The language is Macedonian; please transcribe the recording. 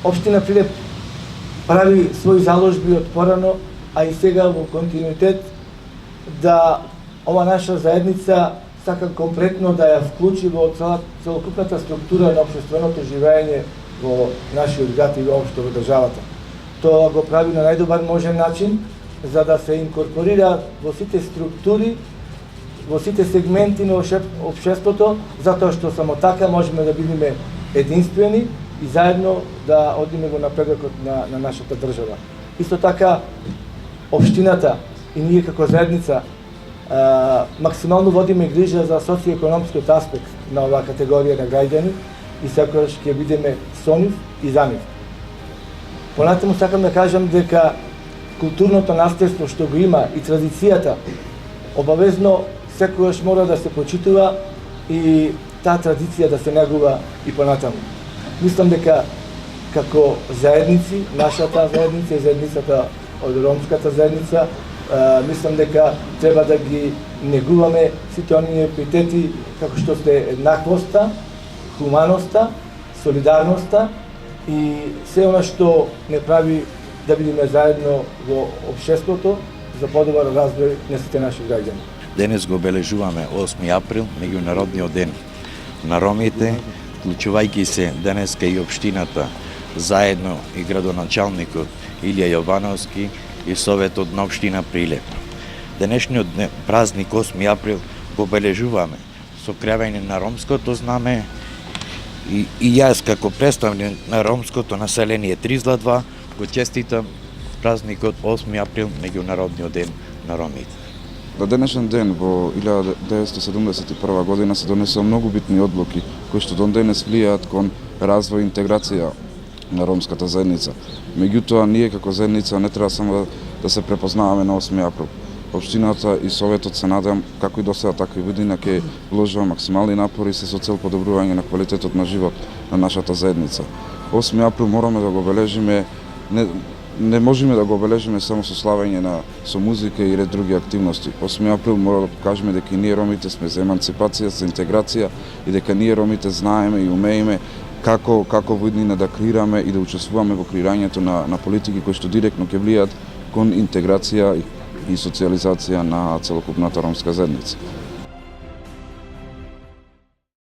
Општина Прилеп прави своји заложби од порано, а и сега во континуитет, да ова наша заедница сака комплетно да ја вклучи во целокупната структура на општественото живење во нашиот град и воопшто во државата. Тоа го прави на најдобар можен начин, за да се инкорпорира во сите структури, во сите сегменти на општеството, затоа што само така можеме да бидеме единствени и заедно да одиме во напредокот на нашата држава. Исто така, општината и ние како заедница максимално водиме грижа за социоекономскиот аспект на оваа категорија на граѓани и секогаш ќе бидеме со нив и за нив. Понатаму сакам да кажам дека културното наследство што го има и традицијата обавезно секогаш мора да се почитува и таа традиција да се негува и понатаму. Мислам дека како заедници, нашата заедница и заедницата од ромската заедница, мислам дека треба да ги негуваме сите оние епитети како што се еднаквоста, хуманоста, солидарноста и се она што не прави да бидеме заедно во општеството за подобар развој на сите наши граѓани. Денес го обележуваме 8 април, меѓународниот ден на ромите, вклучувајќи се денеска и општината, заедно и градоначалникот Илија Јовановски и Советот на општина Прилеп. Денешниот празник 8 април го обележуваме со креање на ромското знаме и јас како представник на ромското население Тризла-2 го честитам празникот 8 април, меѓународниот ден на ромите. На денешен ден во 1971 година се донесоа многу битни одлуки кои што до денес влијаат кон развој и интеграција на ромската заедница. Меѓутоа, ние како заедница не треба само да се препознаваме на 8 април. Општината и Советот се надам, како и до сега, така и година, ќе вложува максимални напори се со цел подобрување на квалитетот на живот на нашата заедница. 8 април мораме да го обележиме, не можеме да го обележиме само со славење со музика и ред други активности. 8 април мора да покажеме дека ние ромите сме за еманципација, за интеграција и дека ние ромите знаеме и умееме како во иднина да креираме и да учествуваме во креирањето на политики кои што директно ќе влијат кон интеграција и социјализација на целокупната ромска заедница.